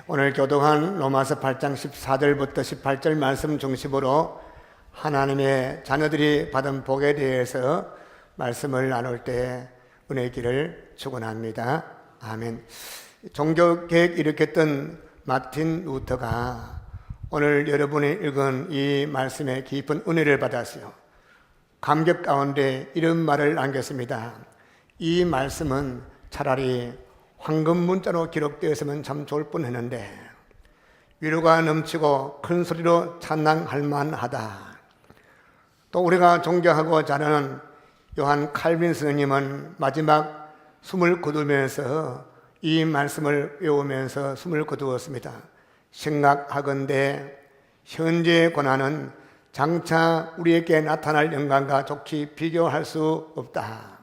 오늘 교독한 로마서 8장 14절부터 18절 말씀 중심으로 하나님의 자녀들이 받은 복에 대해서 말씀을 나눌 때 은혜의 길을 축원합니다. 아멘. 종교개혁 일으켰던 마틴 루터가 오늘 여러분이 읽은 이 말씀에 깊은 은혜를 받았어요. 감격 가운데 이런 말을 남겼습니다. 이 말씀은 차라리 황금 문자로 기록되었으면 참 좋을 뻔했는데 위로가 넘치고 큰 소리로 찬양할 만하다. 또 우리가 존경하고 자라는 요한 칼빈 스님은 마지막 숨을 거두면서 이 말씀을 외우면서 숨을 거두었습니다. 생각하건대 현재의 고난은 장차 우리에게 나타날 영광과 좋게 비교할 수 없다.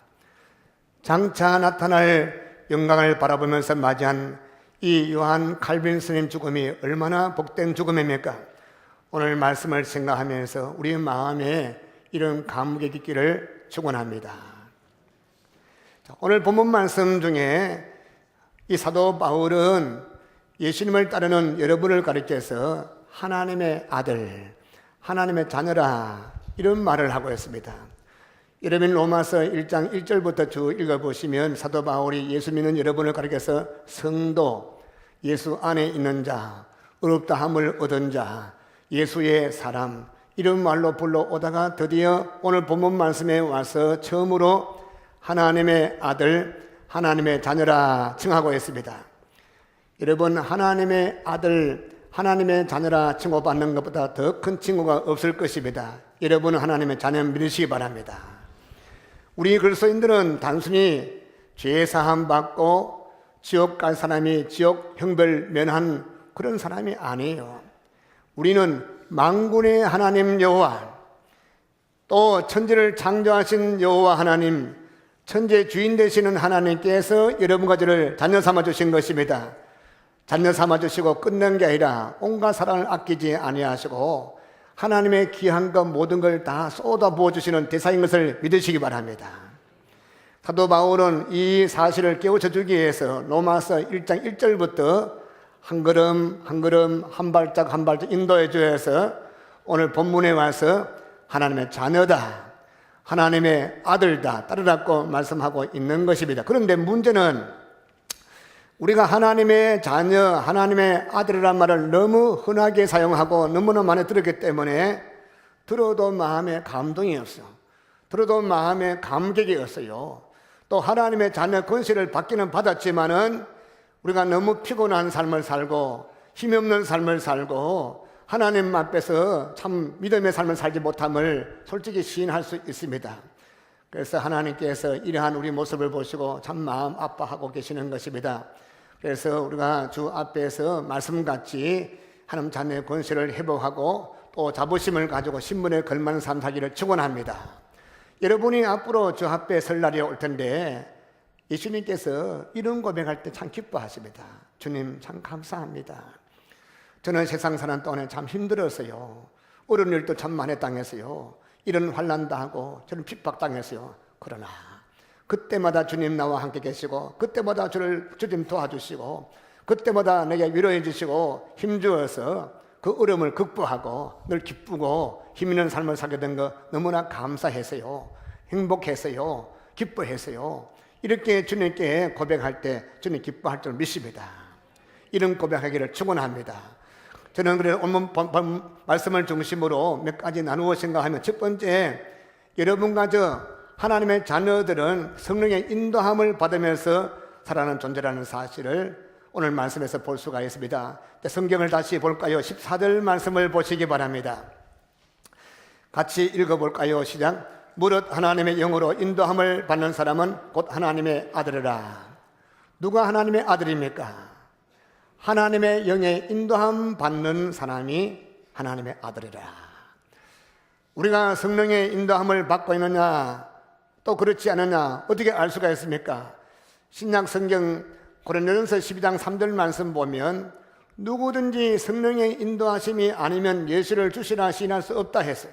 장차 나타날 영광을 바라보면서 맞이한 이 요한 칼빈 스님 죽음이 얼마나 복된 죽음입니까? 오늘 말씀을 생각하면서 우리 마음에 이런 감격이 있기를 축원합니다. 오늘 본문 말씀 중에 이 사도 바울은 예수님을 따르는 여러분을 가리켜서 하나님의 아들, 하나님의 자녀라 이런 말을 하고 있습니다. 여러분 로마서 1장 1절부터 쭉 읽어보시면 사도 바울이 예수 믿는 여러분을 가리켜서 성도, 예수 안에 있는 자, 의롭다함을 얻은 자, 예수의 사람 이런 말로 불러오다가 드디어 오늘 본문 말씀에 와서 처음으로 하나님의 아들, 하나님의 자녀라 칭하고 있습니다. 여러분 하나님의 아들, 하나님의 자녀라 칭호받는 것보다 더 큰 칭호가 없을 것입니다. 여러분은 하나님의 자녀 믿으시기 바랍니다. 우리 그리스도인들은 단순히 죄 사함 받고 지옥 갈 사람이 지옥 형벌 면한 그런 사람이 아니에요. 우리는 만군의 하나님 여호와, 또 천지를 창조하신 여호와 하나님, 천지의 주인 되시는 하나님께서 여러분과 저를 자녀 삼아 주신 것입니다. 자녀 삼아 주시고 끝낸 게 아니라 온갖 사랑을 아끼지 아니하시고 하나님의 귀한 것 모든 걸 다 쏟아 부어주시는 대사인 것을 믿으시기 바랍니다. 사도 바울은 이 사실을 깨우쳐 주기 위해서 로마서 1장 1절부터 한 걸음 한 걸음 한 발짝 한 발짝 인도해 주어서 오늘 본문에 와서 하나님의 자녀다, 하나님의 아들다, 딸이라고 말씀하고 있는 것입니다. 그런데 문제는 우리가 하나님의 자녀, 하나님의 아들이란 말을 너무 흔하게 사용하고 너무나 많이 들었기 때문에 들어도 마음에 감동이 없어. 들어도 마음에 감격이 없어요. 또 하나님의 자녀 권세를 받기는 받았지만은 우리가 너무 피곤한 삶을 살고 힘이 없는 삶을 살고 하나님 앞에서 참 믿음의 삶을 살지 못함을 솔직히 시인할 수 있습니다. 그래서 하나님께서 이러한 우리 모습을 보시고 참 마음 아파하고 계시는 것입니다. 그래서 우리가 주 앞에서 말씀같이 하나님 자녀의 권세를 회복하고 또 자부심을 가지고 신분에 걸맞는 삶 살기를 축원합니다. 여러분이 앞으로 주 앞에 설 날이 올 텐데 예수님께서 이런 고백할 때 참 기뻐하십니다. 주님 참 감사합니다. 저는 세상 사는 동안에 참 힘들었어요. 어려운 일도 참 많이 당했어요. 이런 환난 당하고 저는 핍박당했어요. 그러나 그때마다 주님 나와 함께 계시고 그때마다 저를 주님 도와주시고 그때마다 내게 위로해 주시고 힘주어서 그 어려움을 극복하고 늘 기쁘고 힘있는 삶을 살게 된 거 너무나 감사해서요. 행복해서요. 기뻐해서요. 이렇게 주님께 고백할 때 주님 기뻐할 줄 믿습니다. 이런 고백하기를 축원합니다. 저는 그래서 오늘 말씀을 중심으로 몇 가지 나누어 생각하면 첫 번째, 여러분과 저 하나님의 자녀들은 성령의 인도함을 받으면서 살아가는 존재라는 사실을 오늘 말씀에서 볼 수가 있습니다. 성경을 다시 볼까요? 14절 말씀을 보시기 바랍니다. 같이 읽어볼까요? 시작. 무릇 하나님의 영으로 인도함을 받는 사람은 곧 하나님의 아들이라. 누가 하나님의 아들입니까? 하나님의 영의 인도함 받는 사람이 하나님의 아들이라. 우리가 성령의 인도함을 받고 있느냐 또 그렇지 않느냐 어떻게 알 수가 있습니까? 신약 성경 고린도전서 12장 3절 말씀 보면 누구든지 성령의 인도하심이 아니면 예수를 주시라 시인할 수 없다 했어요.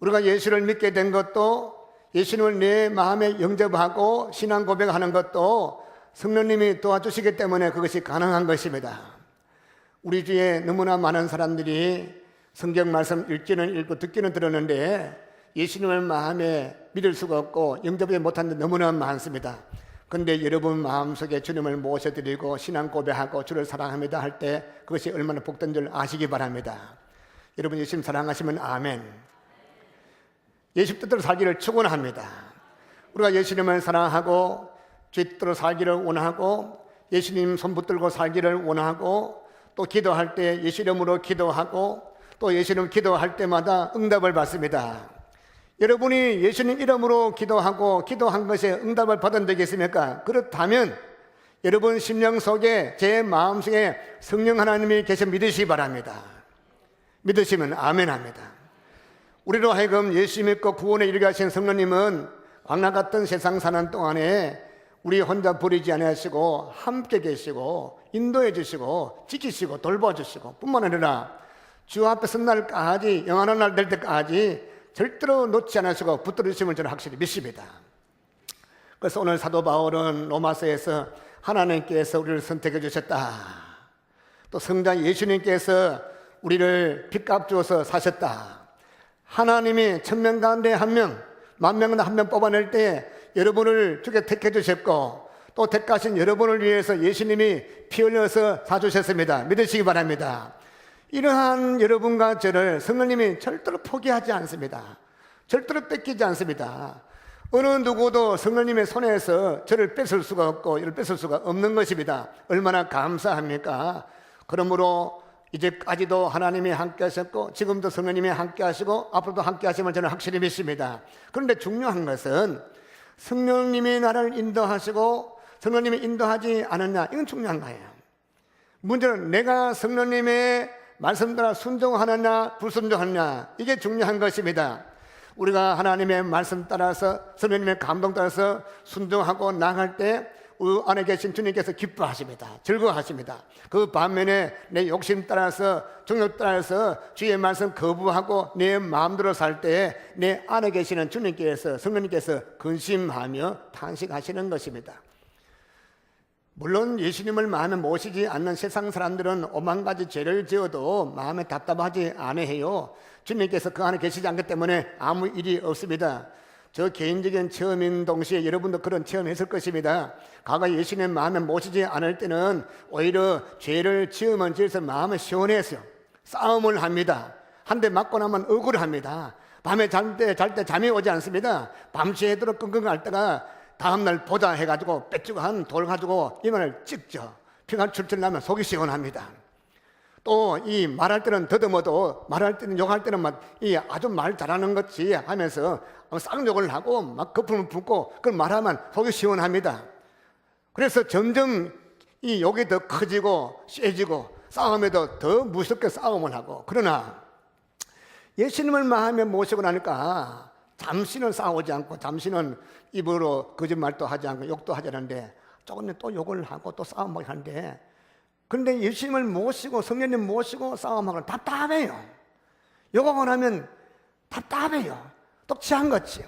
우리가 예수를 믿게 된 것도 예수님을 내 마음에 영접하고 신앙 고백하는 것도 성령님이 도와주시기 때문에 그것이 가능한 것입니다. 우리 주위에 너무나 많은 사람들이 성경 말씀 읽기는 읽고 듣기는 들었는데 예수님을 마음에 믿을 수가 없고 영접하지 못한 데 너무나 많습니다. 그런데 여러분 마음속에 주님을 모셔드리고 신앙 고백하고 주를 사랑합니다 할 때 그것이 얼마나 복된 줄 아시기 바랍니다. 여러분 예수님 사랑하시면 아멘. 예수 뜻대로 살기를 축원합니다. 우리가 예수님을 사랑하고 주 뜻대로 살기를 원하고 예수님 손 붙들고 살기를 원하고 또 기도할 때 예수 이름으로 기도하고 또 예수님 기도할 때마다 응답을 받습니다. 여러분이 예수님 이름으로 기도하고 기도한 것에 응답을 받은 적이 있습니까? 그렇다면 여러분 심령 속에 제 마음속에 성령 하나님이 계셔 믿으시기 바랍니다. 믿으시면 아멘 합니다. 우리로 하여금 예수 믿고 구원에 이르게 하신 성령님은 광야 같은 세상 사는 동안에 우리 혼자 버리지 아니하시고 함께 계시고 인도해 주시고 지키시고 돌봐주시고 뿐만 아니라 주 앞에 선 날까지 영원한 날 될 때까지 절대로 놓지 않으시고 붙들으심을 저는 확실히 믿습니다. 그래서 오늘 사도 바울은 로마서에서 하나님께서 우리를 선택해 주셨다. 또 성자 예수님께서 우리를 빚값 주어서 사셨다. 하나님이 1000명 가운데 1명, 10,000명 가운데 1명 뽑아낼 때 여러분을 주께 택해 주셨고 또 택하신 여러분을 위해서 예수님이 피 흘려서 사주셨습니다. 믿으시기 바랍니다. 이러한 여러분과 저를 성령님이 절대로 포기하지 않습니다. 절대로 뺏기지 않습니다. 어느 누구도 성령님의 손에서 저를 뺏을 수가 없고 이를 뺏을 수가 없는 것입니다. 얼마나 감사합니까? 그러므로 이제까지도 하나님이 함께 하셨고 지금도 성령님이 함께 하시고 앞으로도 함께 하심을 저는 확실히 믿습니다. 그런데 중요한 것은 성령님이 나를 인도하시고 성령님이 인도하지 않았냐, 이건 중요한 거예요. 문제는 내가 성령님의 말씀 따라 순종하느냐 불순종하느냐, 이게 중요한 것입니다. 우리가 하나님의 말씀 따라서 성령님의 감동 따라서 순종하고 나갈 때 우리 안에 계신 주님께서 기뻐하십니다. 즐거워하십니다. 그 반면에 내 욕심 따라서 정욕 따라서 주의 말씀 거부하고 내 마음대로 살 때 내 안에 계시는 주님께서 성령님께서 근심하며 탄식하시는 것입니다. 물론 예수님을 마음에 모시지 않는 세상 사람들은 오만 가지 죄를 지어도 마음에 답답하지 않아해요. 주님께서 그 안에 계시지 않기 때문에 아무 일이 없습니다. 저 개인적인 체험인 동시에 여러분도 그런 체험했을 것입니다. 과거 예수님 마음에 모시지 않을 때는 오히려 죄를 지으면 지어서 마음이 시원해서 싸움을 합니다. 한 대 맞고 나면 억울합니다. 밤에 잘 때 잠이 오지 않습니다. 밤새도록 끙끙 앓다가 다음날 보자 해가지고 빼쭈한 돌 가지고 이마를 찍죠. 피가 출출 나면 속이 시원합니다. 또 이 말할 때는 더듬어도 말할 때는 욕할 때는 막 이 아주 말 잘하는 것이 하면서 쌍욕을 하고 막 거품을 붓고 그걸 말하면 속이 시원합니다. 그래서 점점 이 욕이 더 커지고 세지고 싸움에도 더 무섭게 싸움을 하고, 그러나 예수님을 마음에 모시고 나니까 잠시는 싸우지 않고 잠시는 입으로 거짓말도 하지 않고 욕도 하지 않는데 조금 또 욕을 하고 또 싸움을 하는데, 그런데 예수님을 모시고 성령님 모시고 싸움하고 답답해요. 욕하고 나면 답답해요. 똑치한 거지.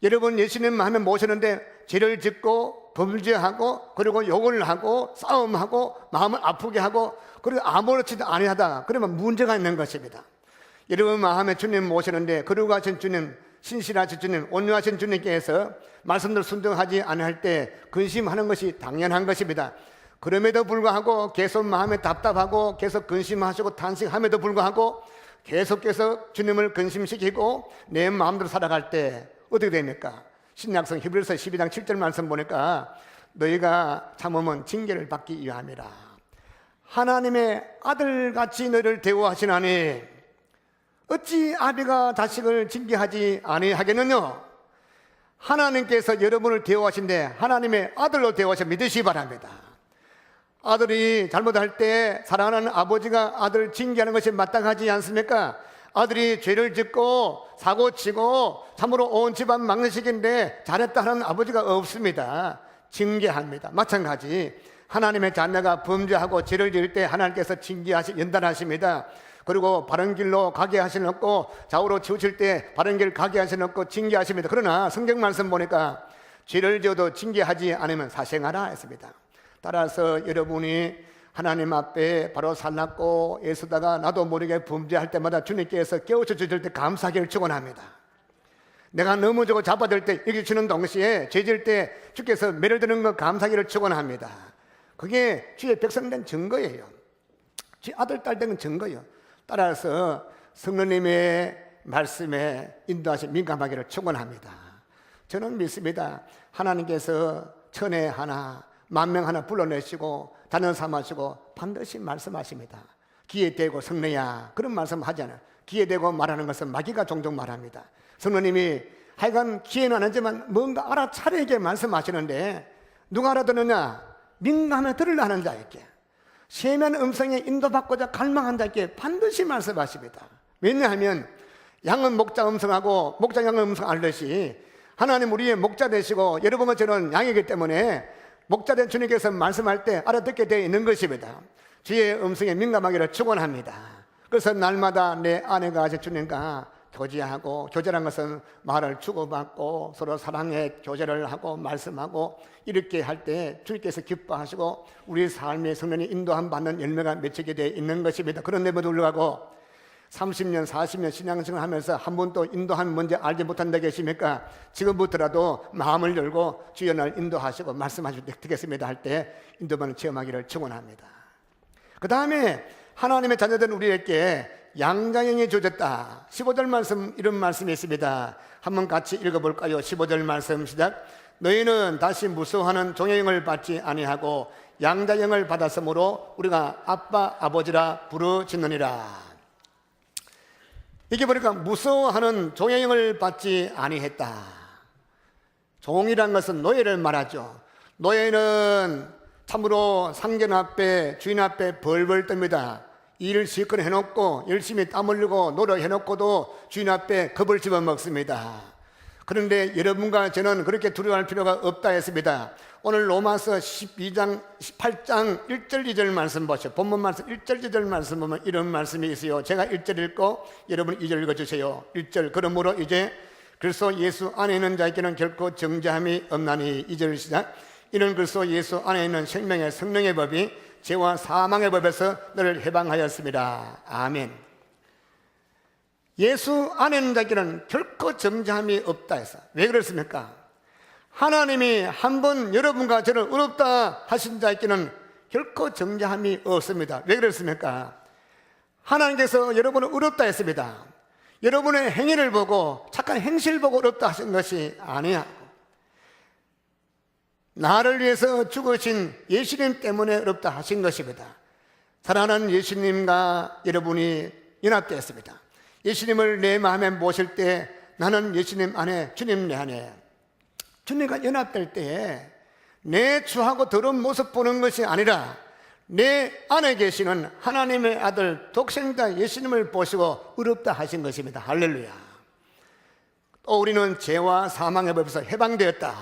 여러분 예수님 마음에 모시는데 죄를 짓고 범죄하고 그리고 욕을 하고 싸움하고 마음을 아프게 하고 그리고 아무렇지도 아니하다 그러면 문제가 있는 것입니다. 여러분 마음에 주님 모시는데 거룩하신 주님, 신실하신 주님, 온유하신 주님께서 말씀들 순종하지 않을 때 근심하는 것이 당연한 것입니다. 그럼에도 불구하고 계속 마음에 답답하고 계속 근심하시고 탄식함에도 불구하고 계속해서 주님을 근심시키고 내 마음대로 살아갈 때 어떻게 됩니까? 신약성 히브리서 12장 7절 말씀 보니까 너희가 참으면 징계를 받기 위함이라. 하나님의 아들같이 너희를 대우하시나니 어찌 아비가 자식을 징계하지 아니하겠느냐. 하나님께서 여러분을 대우하신데 하나님의 아들로 대우하셔 믿으시기 바랍니다. 아들이 잘못할 때 사랑하는 아버지가 아들을 징계하는 것이 마땅하지 않습니까? 아들이 죄를 짓고 사고치고 참으로 온 집안 망신시키는데 잘했다 하는 아버지가 없습니다. 징계합니다. 마찬가지 하나님의 자녀가 범죄하고 죄를 지을 때 하나님께서 연단하십니다. 그리고 바른 길로 가게 하시놓고 좌우로 치우칠 때 바른 길 가게 하시놓고 징계하십니다. 그러나 성경 말씀 보니까 죄를 지어도 징계하지 않으면 사생하라 했습니다. 따라서 여러분이 하나님 앞에 바로 살랐고 애쓰다가 나도 모르게 범죄할 때마다 주님께서 깨우쳐 주실 때 감사하기를 축원합니다. 내가 넘어지고 잡아들 때 이겨주는 동시에 죄질 때 주께서 매를 드는 것 감사하기를 축원합니다. 그게 주의 백성된 증거예요. 주의 아들 딸 된 증거예요. 따라서 성령님의 말씀에 인도하신 민감하기를 축원합니다. 저는 믿습니다. 하나님께서 천에 하나 만명 하나 불러내시고 단연 삼으시고 반드시 말씀하십니다. 귀에 대고 성내야 그런 말씀 하잖아요. 귀에 대고 말하는 것은 마귀가 종종 말합니다. 성령님이 하여간 귀에는 안 하지만 뭔가 알아차리게 말씀하시는데 누가 알아듣느냐? 민감해 들으려는 자에게, 세면 음성에 인도받고자 갈망한 자에게 반드시 말씀하십니다. 왜냐하면 양은 목자 음성하고 목자 양은 음성 알듯이 하나님 우리의 목자 되시고 여러분과 저는 양이기 때문에 목자된 주님께서 말씀할 때 알아듣게 되어 있는 것입니다. 주의 음성에 민감하기를 축원합니다. 그래서 날마다 내 아내가 주님과 교제하고, 교제란 것은 말을 주고받고 서로 사랑의 교제를 하고 말씀하고 이렇게 할 때 주님께서 기뻐하시고 우리 삶의 성령이 인도함 받는 열매가 맺히게 되어 있는 것입니다. 그런데도 불구하고 30년 40년 신앙생활 하면서 한 번도 인도함이 뭔지 알지 못한다 계십니까? 지금부터라도 마음을 열고 주여 날 인도하시고 말씀하실 때 되겠습니다 할 때 인도받는 체험하기를 축원합니다. 그 다음에 하나님의 자녀된 우리에게 양자형이 주어졌다. 15절 말씀, 이런 말씀이 있습니다. 한번 같이 읽어볼까요? 15절 말씀 시작. 너희는 다시 무서워하는 종형을 받지 아니하고 양자형을 받았으므로 우리가 아빠 아버지라 부르짖느니라. 이게 보니까 무서워하는 종형을 받지 아니했다. 종이란 것은 노예를 말하죠. 노예는 참으로 상전 앞에, 주인 앞에 벌벌 떱니다. 일을 실컷 해놓고 열심히 땀 흘리고 노력해놓고도 주인 앞에 겁을 집어먹습니다. 그런데 여러분과 저는 그렇게 두려워할 필요가 없다 했습니다. 오늘 로마서 12장 18장 1절 2절 말씀 보시죠. 본문 말씀 1절 2절 말씀 보면 이런 말씀이 있어요. 제가 1절 읽고 여러분 2절 읽어주세요. 1절. 그러므로 이제 그리스도 예수 안에 있는 자에게는 결코 정죄함이 없나니. 2절 시작. 이는 그리스도 예수 안에 있는 생명의 성령의 법이 죄와 사망의 법에서 너를 해방하였습니다. 아멘. 예수 안에 있는 자에게는 결코 정죄함이 없다 해서. 왜 그렇습니까? 하나님이 한 번 여러분과 저를 의롭다 하신 자에게는 결코 정죄함이 없습니다. 왜 그렇습니까? 하나님께서 여러분을 의롭다 했습니다. 여러분의 행위를 보고 착한 행실을 보고 의롭다 하신 것이 아니야. 나를 위해서 죽으신 예수님 때문에 의롭다 하신 것입니다. 사랑하는 예수님과 여러분이 연합되었습니다. 예수님을 내 마음에 모실 때 나는 예수님 안에, 주님 내 안에, 주님과 연합될 때에 내 주하고 더러운 모습 보는 것이 아니라 내 안에 계시는 하나님의 아들 독생자 예수님을 보시고 의롭다 하신 것입니다. 할렐루야. 또 우리는 죄와 사망의 법에서 해방되었다.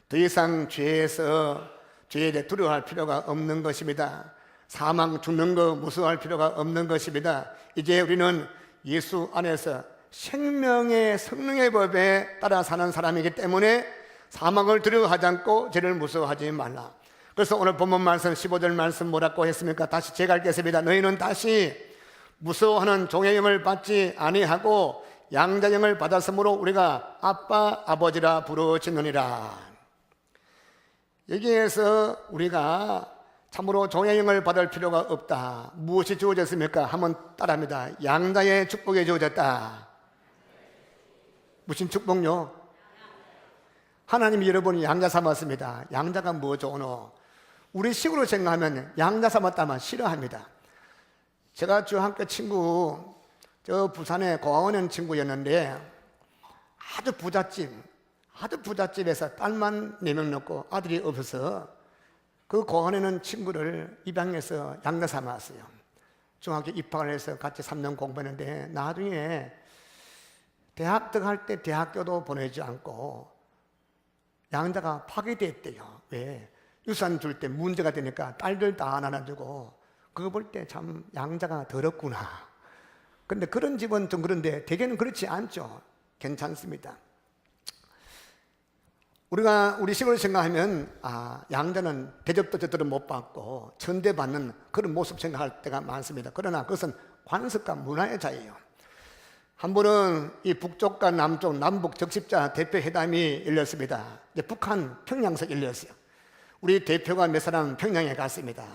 더 이상 죄에 대해 두려워할 필요가 없는 것입니다. 사망 죽는 거 무서워할 필요가 없는 것입니다. 이제 우리는 예수 안에서 생명의 성령의 법에 따라 사는 사람이기 때문에 사망을 두려워하지 않고 죄를 무서워하지 말라. 그래서 오늘 본문 말씀 15절 말씀 뭐라고 했습니까? 다시 제가 읽겠습니다. 너희는 다시 무서워하는 종의 영을 받지 아니하고 양자영을 받았으므로 우리가 아빠 아버지라 부르짖느니라. 여기에서 우리가 참으로 종의 영을 받을 필요가 없다. 무엇이 주어졌습니까? 한번 따라합니다. 양자의 축복이 주어졌다. 무슨 축복요? 하나님이 여러분이 양자 삼았습니다. 양자가 뭐죠? 오늘 우리 식으로 생각하면 양자 삼았다면 싫어합니다. 제가 중학교 친구, 저 부산에 고아원에 친구였는데 아주 부잣집에서 딸만 4명 낳고 아들이 없어서 그 고아원에는 친구를 입양해서 양자 삼았어요. 중학교 입학을 해서 같이 3년 공부했는데 나중에 대학 들어갈 때 대학교도 보내지 않고 양자가 파괴됐대요. 왜? 유산 줄 때 문제가 되니까 딸들 다 나눠주고 그거 볼 때 참 양자가 더럽구나. 그런데 그런 집은 좀 그런데 대개는 그렇지 않죠. 괜찮습니다. 우리 식으로 생각하면 양자는 대접도 제대로 못 받고 천대받는 그런 모습 생각할 때가 많습니다. 그러나 그것은 관습과 문화의 차이예요. 한 번은 이 북쪽과 남쪽 남북 적십자 대표 회담이 열렸습니다. 이제 북한 평양에서 열렸어요. 우리 대표가 몇 사람 평양에 갔습니다.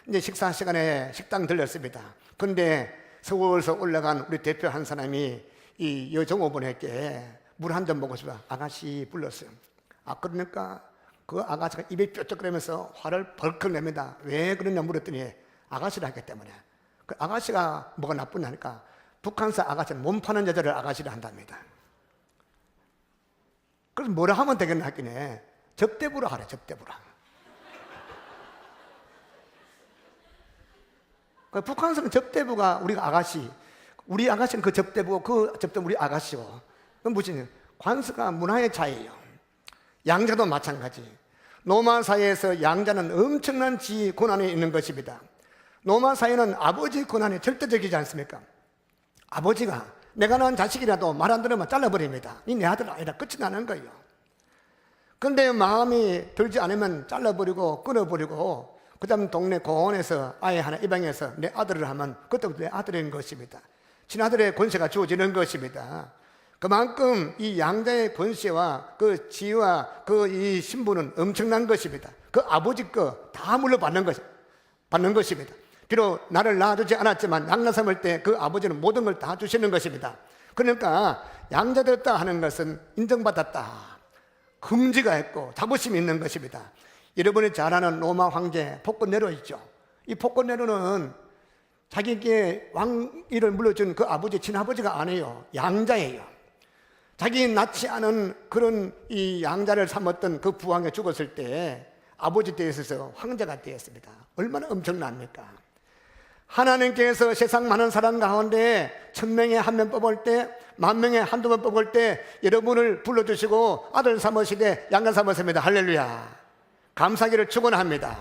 이제 식사 시간에 식당 들렸습니다. 그런데 서울에서 올라간 우리 대표 한 사람이 이 여정호분에게 물 한 잔 먹고 싶어 아가씨 불렀어요. 그러니까 그 아가씨가 입이 뾰족거리면서 화를 벌컥 냅니다. 왜 그러냐 물었더니 아가씨를 하기 때문에. 그 아가씨가 뭐가 나쁘냐니까 북한서 아가씨는 몸 파는 여자를 아가씨를 한답니다. 그래서 뭐라 하면 되겠나 했더니 접대부라 하래. 접대부라. 그 북한서는 접대부가 우리가 아가씨, 우리 아가씨는 그 접대부고 그 접대부 우리 아가씨고. 그건 무슨 관습과 문화의 차이예요. 양자도 마찬가지. 노마 사회에서 양자는 엄청난 지위 권한이 있는 것입니다. 노마 사회는 아버지 권한이 절대적이지 않습니까? 아버지가 내가 낳은 자식이라도 말 안 들으면 잘라버립니다. 이 내 아들 아니라 끝이 나는 거예요. 그런데 마음이 들지 않으면 잘라버리고 끊어버리고 그 다음 동네 공원에서 아이 하나 입양해서 내 아들을 하면 그때부터 내 아들인 것입니다. 친아들의 권세가 주어지는 것입니다. 그만큼 이 양자의 권세와 그 지위와 그 이 신분은 엄청난 것입니다. 그 아버지 거 다 물려받는 것입니다. 비록 나를 낳아주지 않았지만 양자 삼을 때 그 아버지는 모든 걸 다 주시는 것입니다. 그러니까 양자됐다 하는 것은 인정받았다, 금지가 있고 자부심이 있는 것입니다. 여러분이 잘 아는 로마 황제 포코네로 있죠. 이 포코네로는 자기에게 왕위를 물려준 그 아버지 친아버지가 아니에요. 양자예요. 자기 낳지 않은 그런 이 양자를 삼았던 그 부왕이 죽었을 때 아버지 때 있어서 황제가 되었습니다. 얼마나 엄청납니까? 하나님께서 세상 많은 사람 가운데 1000명에 한 명 뽑을 때, 10,000명에 한두 번 뽑을 때 여러분을 불러주시고 아들 삼으시되 양자 삼으십니다. 할렐루야. 감사기를 축원합니다.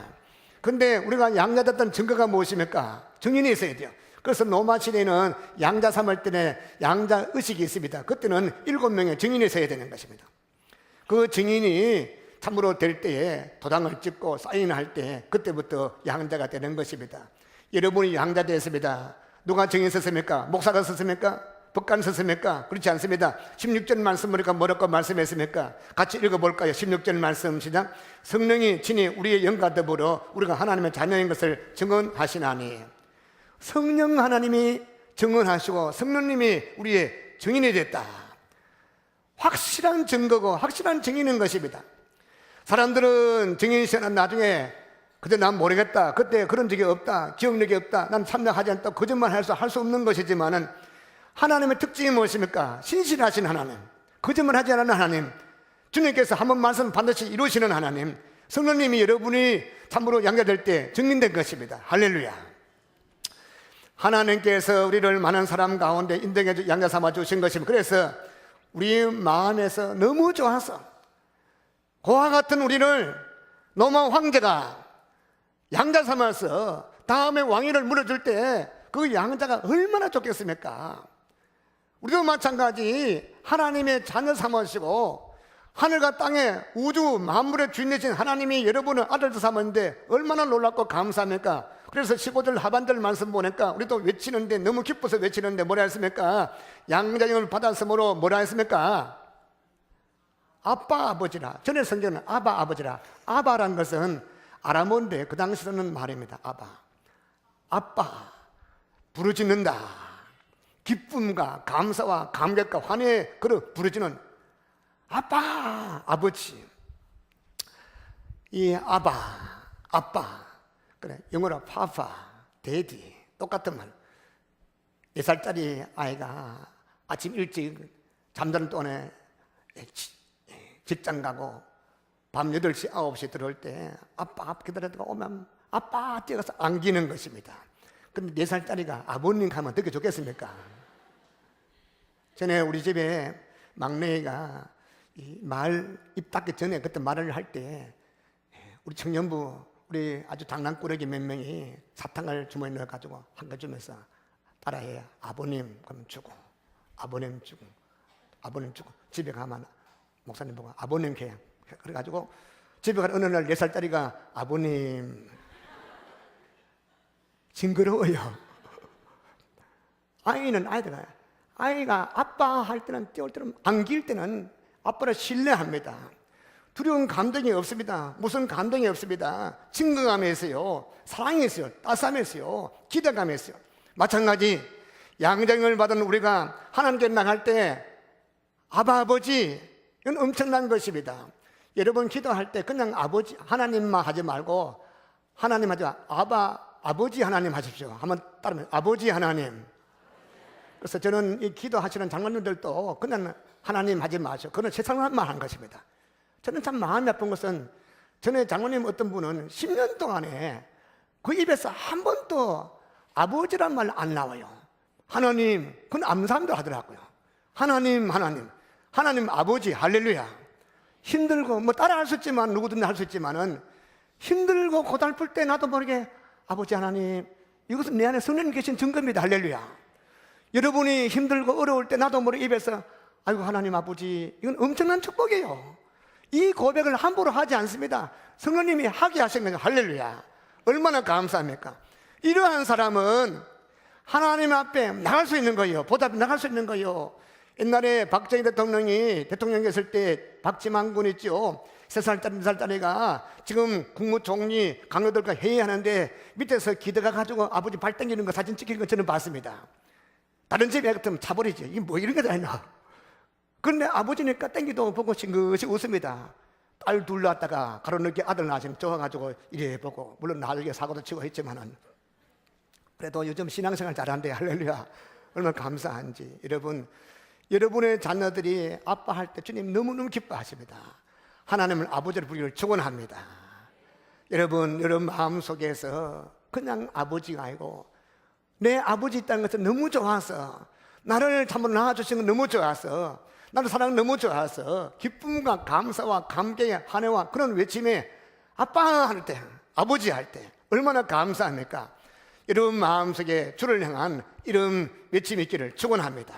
근데 우리가 양자됐던 증거가 무엇입니까? 증인이 있어야 돼요. 그래서 로마 시대에는 양자 삼을 때는 양자 의식이 있습니다. 그때는 7명의 증인이 있어야 되는 것입니다. 그 증인이 참으로 될 때에 도장을 찍고 사인할 때 그때부터 양자가 되는 것입니다. 여러분이 양자 되었습니다. 누가 증인 썼습니까? 목사가 썼습니까? 법관 썼습니까? 그렇지 않습니다. 16절 말씀 보니까 뭐라고 말씀했습니까? 같이 읽어볼까요? 16절 말씀 시작. 성령이 친히 우리의 영과 더불어 우리가 하나님의 자녀인 것을 증언하시나니. 성령 하나님이 증언하시고 성령님이 우리의 증인이 됐다. 확실한 증거고 확실한 증인인 것입니다. 사람들은 증인이 시작한 나중에 그때 난 모르겠다, 그때 그런 적이 없다, 기억력이 없다, 난 참여하지 않다, 거짓말 할 수 없는 것이지만은 하나님의 특징이 무엇입니까? 신실하신 하나님, 거짓말 하지 않는 하나님, 주님께서 한 번 말씀 반드시 이루시는 하나님, 성령님이 여러분이 참으로 양자될 때 증명된 것입니다. 할렐루야. 하나님께서 우리를 많은 사람 가운데 인정해 양자 삼아 주신 것입니다. 그래서 우리 마음에서 너무 좋아서 그와 같은 우리를 로마 황제가 양자 삼아서 다음에 왕위를 물어줄 때 그 양자가 얼마나 좋겠습니까? 우리도 마찬가지 하나님의 자녀 삼으시고 하늘과 땅에 우주 만물의 주인 되신 하나님이 여러분을 아들도 삼았는데 얼마나 놀랍고 감사합니까? 그래서 15절 하반절 말씀 보니까 우리도 외치는데 너무 기뻐서 외치는데 뭐라 했습니까? 양자형을 받았으므로 뭐라 했습니까? 아빠 아버지라. 전에 성경은 아바 아버지라. 아바란 것은 아람어인데 그 당시 쓰는 말입니다. 아빠 부르짖는다. 기쁨과 감사와 감격과 환희에 그를 부르짖는 아빠 아버지. 이 아빠 그래 영어로 파파 데디 똑같은 말. 4살짜리 아이가 아침 일찍 잠자는 동안에 직장 가고 밤 8시 9시 들어올 때 아빠 기다리다가 오면 아빠 뛰어가서 안기는 것입니다. 근데 4살짜리가 아버님 가면 어떻게 좋겠습니까? 전에 우리 집에 막내가 말 입 닫기 전에 그때 말을 할 때 우리 청년부 우리 아주 장난꾸러기 몇 명이 사탕을 주머니에 넣어가지고 한 거 주면서 따라해. 아버님 그러면 주고 아버님 주고 집에 가면 목사님 보고 아버님 그냥 그래가지고 집에 간 어느 날 4살짜리가 아버님 징그러워요. 아이가 아빠 할 때는 띄울 때는 안길 때는 아빠를 신뢰합니다. 두려운 감정이 없습니다. 무슨 감동이 없습니다. 친근감이 있어요. 사랑이 있어요. 따스함이 있어요. 기대감이 있어요. 마찬가지 양생을 받은 우리가 하나님께 나갈 때 아버지, 이건 엄청난 것입니다. 여러분 기도할 때 그냥 아버지 하나님만 하지 말고 하나님 하지 아버지 하나님 하십시오. 한번 따르면 아버지 하나님. 그래서 저는 이 기도하시는 장로님들도 그냥 하나님 하지 마시오. 그건 세상만 한 것입니다. 저는 참 마음이 아픈 것은 전에 장로님 어떤 분은 10년 동안에 그 입에서 한 번도 아버지란 말 안 나와요. 하나님, 그건 암사람도 하더라고요. 하나님 아버지, 할렐루야. 힘들고 뭐 따라 할 수 있지만 누구든 할 수 있지만은 힘들고 고달플 때 나도 모르게 아버지 하나님, 이것은 내 안에 성령님 계신 증거입니다. 할렐루야. 여러분이 힘들고 어려울 때 나도 모르게 입에서 아이고 하나님 아버지, 이건 엄청난 축복이에요. 이 고백을 함부로 하지 않습니다. 성령님이 하게 하신 거죠. 할렐루야. 얼마나 감사합니까? 이러한 사람은 하나님 앞에 나갈 수 있는 거예요. 보답이 나갈 수 있는 거예요. 옛날에 박정희 대통령이 대통령 됐을 때 박지만 군 있죠. 3살짜리 4살짜리가 지금 국무총리 강요들과 회의하는데 밑에서 기대가 가지고 아버지 발 당기는 거 사진 찍히는 거 저는 봤습니다. 다른 집에 같으면 차버리지. 이게 뭐 이런 게 다 있나. 그런데 아버지니까 땡기도 보고 싱긋이 웃습니다. 딸 둘 낳았다가 가로늦게 아들 낳으시면 좋아가지고 이래 보고, 물론 나중에 사고도 치고 했지만은 그래도 요즘 신앙생활 잘한대. 할렐루야. 얼마나 감사한지. 여러분의 자녀들이 아빠 할 때 주님 너무너무 기뻐하십니다. 하나님을 아버지를 부르기를 축원합니다. 여러분 마음속에서 그냥 아버지가 아니고 내 아버지 있다는 것은 너무 좋아서, 나를 참으로 낳아주신 건 너무 좋아서, 나를 사랑 너무 좋아서 기쁨과 감사와 감격의 한해와 그런 외침에 아빠 할 때, 아버지 할 때 얼마나 감사합니까? 여러분 마음속에 주를 향한 이런 외침이 있기를 축원합니다.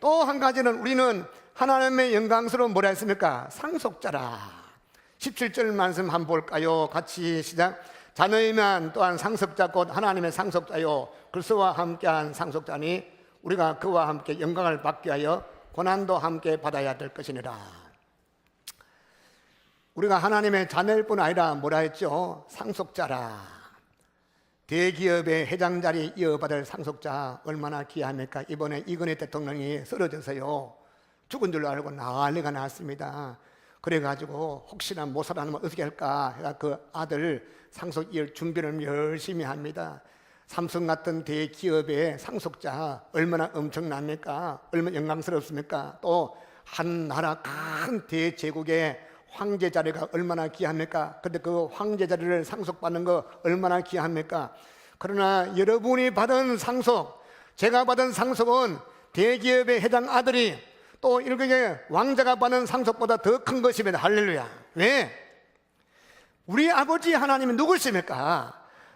또 한 가지는 우리는 하나님의 영광스러운 뭐라 했습니까? 상속자라. 17절 말씀 한번 볼까요? 같이 시작. 자녀이면 또한 상속자 곧 하나님의 상속자요 그리스도와 함께한 상속자니 우리가 그와 함께 영광을 받게 하여 고난도 함께 받아야 될 것이니라. 우리가 하나님의 자녀일 뿐 아니라 뭐라 했죠? 상속자라. 대기업의 회장 자리 이어받을 상속자 얼마나 귀합니까? 이번에 이건희 대통령이 쓰러져서요 죽은 줄 알고 난리가 났습니다. 그래가지고 혹시나 못 살아나면 어떻게 할까 해가 그 아들 상속 이을 준비를 열심히 합니다. 삼성 같은 대기업의 상속자 얼마나 엄청납니까? 얼마나 영광스럽습니까? 또 한 나라 큰 대제국의 황제 자리가 얼마나 귀합니까? 근데 그 황제 자리를 상속받는 거 얼마나 귀합니까? 그러나 여러분이 받은 상속, 제가 받은 상속은 대기업의 회장 아들이 또 일국의 왕자가 받는 상속보다 더 큰 것입니다. 할렐루야. 왜? 우리 아버지 하나님이 누구십니까?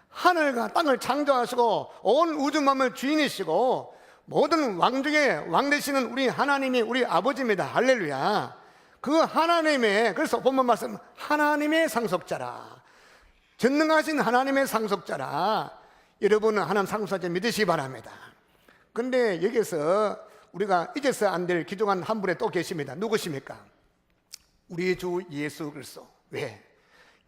하늘과 땅을 창조하시고 온 우주 만물 주인이시고 모든 왕 중에 왕 되시는 우리 하나님이 우리 아버지입니다. 할렐루야. 그 하나님의, 그래서 본문 말씀 하나님의 상속자라, 전능하신 하나님의 상속자라. 여러분은 하나님 상속자 믿으시기 바랍니다. 근데 여기서 우리가 잊어서 안 될 귀중한 한 분이 또 계십니다. 누구십니까? 우리 주 예수 그리스도. 왜?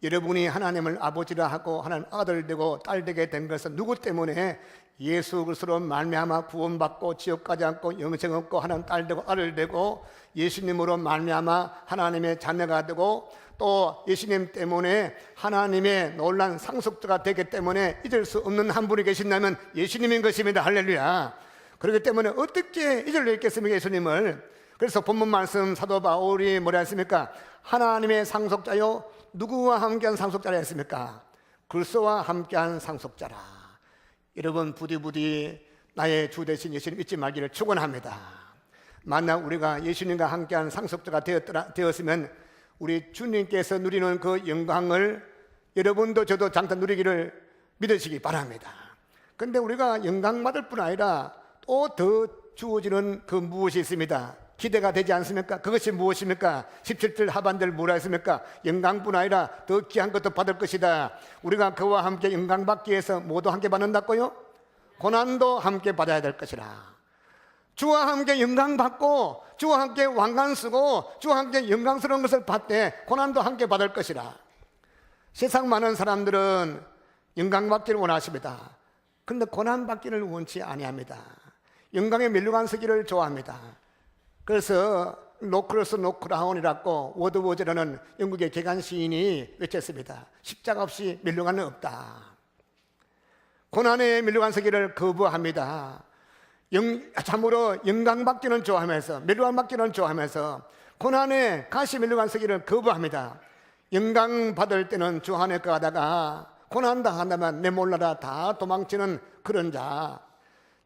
여러분이 하나님을 아버지라 하고 하나님 아들 되고 딸 되게 된 것은 누구 때문에? 예수 그리스도로 말미암아 구원받고 지옥 가지 않고 영생 얻고 하나님 딸 되고 아들 되고 예수님으로 말미암아 하나님의 자녀가 되고 또 예수님 때문에 하나님의 놀란 상속자가 되기 때문에 잊을 수 없는 한 분이 계신다면 예수님인 것입니다. 할렐루야. 그렇기 때문에 어떻게 잊을 수 있겠습니까? 예수님을. 그래서 본문 말씀 사도 바울이 뭐라 했습니까? 하나님의 상속자요 누구와 함께한 상속자라 했습니까? 그리스도와 함께한 상속자라. 여러분 부디 나의 주 되신 예수님 잊지 말기를 축원합니다. 만약 우리가 예수님과 함께한 상속자가 되었으면 우리 주님께서 누리는 그 영광을 여러분도 저도 장차 누리기를 믿으시기 바랍니다. 그런데 우리가 영광 받을 뿐 아니라 또 더 주어지는 그 무엇이 있습니다. 기대가 되지 않습니까? 그것이 무엇입니까? 17절 하반절 뭐라 했습니까? 영광뿐 아니라 더 귀한 것도 받을 것이다. 우리가 그와 함께 영광 받기 위해서 모두 함께 받는다고요? 고난도 함께 받아야 될 것이라. 주와 함께 영광 받고 주와 함께 왕관 쓰고 주와 함께 영광스러운 것을 받되 고난도 함께 받을 것이라. 세상 많은 사람들은 영광 받기를 원하십니다. 그런데 고난 받기를 원치 아니합니다. 영광의 멸류관 서기를 좋아합니다. 그래서 노크로스 노크라운이라고 워드워즈라는 영국의 개간 시인이 외쳤습니다. 십자가 없이 멸류관은 없다. 고난의 멸류관 서기를 거부합니다. 참으로 영광 받기는 좋아하면서 멸류관 받기는 좋아하면서 고난의 가시 멸류관 서기를 거부합니다. 영광 받을 때는 주 안에 가다가 고난 당한다면 내 몰라라 다 도망치는 그런 자.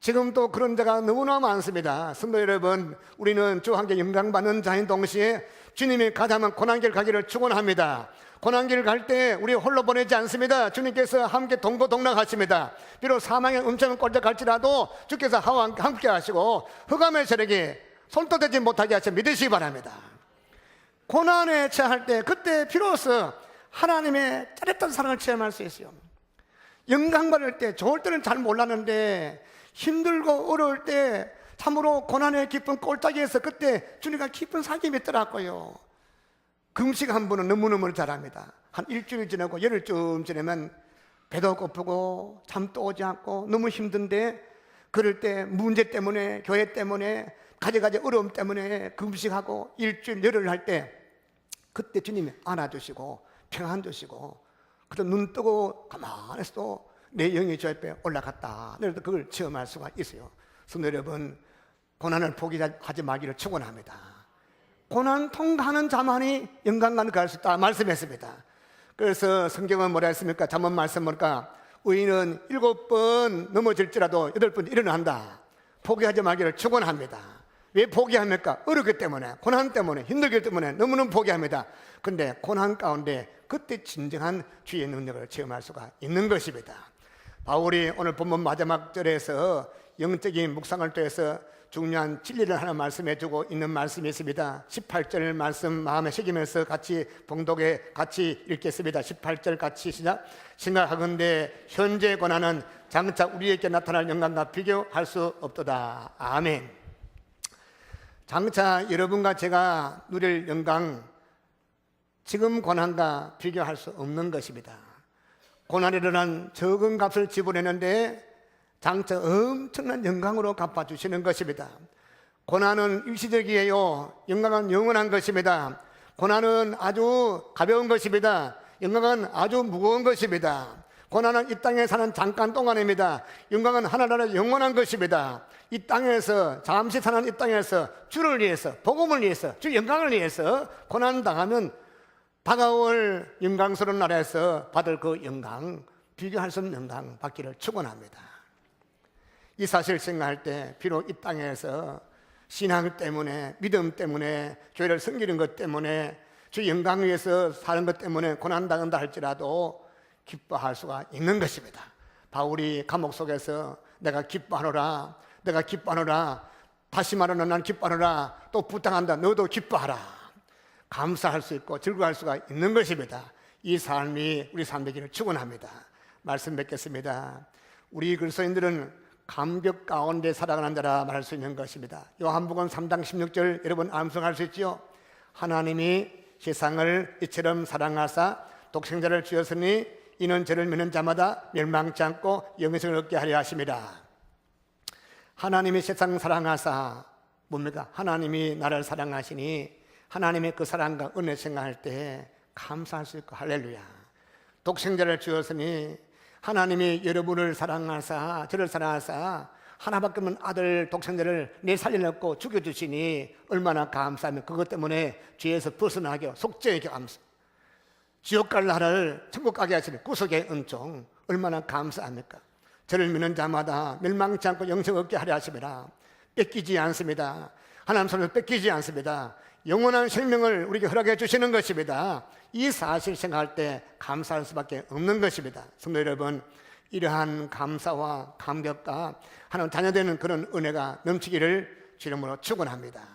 지금도 그런 자가 너무나 많습니다. 성도 여러분, 우리는 주와 함께 영광 받는 자인 동시에 주님이 가자면 고난길 가기를 축원합니다. 고난길 갈 때 우리 홀로 보내지 않습니다. 주님께서 함께 동고동락하십니다. 비록 사망의 음침을 꼴짝할지라도 주께서 하와 함께 하시고 흑암의 세력이 손도 대지 못하게 하셔 믿으시기 바랍니다. 고난에 처할 때 그때 비로소 하나님의 짜릿한 사랑을 체험할 수 있어요. 영광 받을 때 좋을 때는 잘 몰랐는데 힘들고 어려울 때 참으로 고난의 깊은 꼴짜기에서 그때 주님과 깊은 사귐이 있더라고요. 금식 한 분은 너무너무 잘합니다. 한 일주일 지나고 열흘쯤 지나면 배도 고프고 잠도 오지 않고 너무 힘든데 그럴 때 문제 때문에 교회 때문에 가지가지 어려움 때문에 금식하고 일주일 열흘 할 때 그때 주님이 안아주시고 평안 주시고 그래도 눈 뜨고 가만히 있어도 내 영이 저 옆에 올라갔다. 그래도 그걸 체험할 수가 있어요. 성도 여러분, 고난을 포기하지 말기를 축원합니다. 고난 통과하는 자만이 영광관을 갈 수 있다 말씀했습니다. 그래서 성경은 뭐라 했습니까? 잠언 말씀 보니까 의인은 7번 넘어질지라도 8번 일어난다. 포기하지 말기를 축원합니다. 왜 포기합니까? 어렵기 때문에, 고난 때문에, 힘들기 때문에 너무너무 포기합니다. 그런데 고난 가운데 그때 진정한 주의 능력을 체험할 수가 있는 것입니다. 바울이 오늘 본문 마지막 절에서 영적인 묵상을 통해서 중요한 진리를 하나 말씀해 주고 있는 말씀이 있습니다. 18절 말씀 마음에 새기면서 같이 봉독에 같이 읽겠습니다. 18절 같이 시작. 생각하건대 현재 고난은 장차 우리에게 나타날 영광과 비교할 수 없도다. 아멘. 장차 여러분과 제가 누릴 영광, 지금 고난과 비교할 수 없는 것입니다. 고난이라는 적은 값을 지불했는데 장차 엄청난 영광으로 갚아주시는 것입니다. 고난은 일시적이에요. 영광은 영원한 것입니다. 고난은 아주 가벼운 것입니다. 영광은 아주 무거운 것입니다. 고난은 이 땅에 사는 잠깐 동안입니다. 영광은 하나나라 영원한 것입니다. 이 땅에서 잠시 사는 이 땅에서 주를 위해서, 복음을 위해서, 주 영광을 위해서 고난 당하면 다가올 영광스러운 나라에서 받을 그 영광, 비교할 수 없는 영광 받기를 축원합니다. 이 사실 생각할 때 비록 이 땅에서 신앙 때문에, 믿음 때문에, 교회를 섬기는 것 때문에, 주 영광 위해서 사는 것 때문에 고난당한다 할지라도 기뻐할 수가 있는 것입니다. 바울이 감옥 속에서 내가 기뻐하노라, 내가 기뻐하노라, 다시 말하는 난 기뻐하노라, 또 부탁한다, 너도 기뻐하라, 감사할 수 있고 즐거워할 수가 있는 것입니다. 이 삶이 우리 삶 되기를 축원합니다. 말씀 뵙겠습니다. 우리 그리스도인들은 감격 가운데 살아가는 자라 말할 수 있는 것입니다. 요한복음 3장 16절 여러분 암송할 수 있죠? 하나님이 세상을 이처럼 사랑하사 독생자를 주었으니 이는 저를 믿는 자마다 멸망치 않고 영생을 얻게 하려 하심이라. 하나님이 세상 사랑하사 뭡니까? 하나님이 나를 사랑하시니 하나님의 그 사랑과 은혜 생각할 때 감사할 수 있고 할렐루야. 독생자를 주었으니 하나님이 여러분을 사랑하사 저를 사랑하사 하나밖에 없는 아들 독생자를 내 살려놓고 죽여주시니 얼마나 감사하며 그것 때문에 죄에서 벗어나게 속죄에게 감사, 지옥 갈 나라를 천국 가게 하시는 구속의 은총 얼마나 감사합니까? 저를 믿는 자마다 멸망치 않고 영생 얻게 하려 하심이라. 뺏기지 않습니다. 하나님 손을 뺏기지 않습니다. 영원한 생명을 우리에게 허락해 주시는 것입니다. 이 사실 생각할 때 감사할 수밖에 없는 것입니다. 성도 여러분, 이러한 감사와 감격과 하나님 자녀되는 그런 은혜가 넘치기를 주님으로 축원합니다.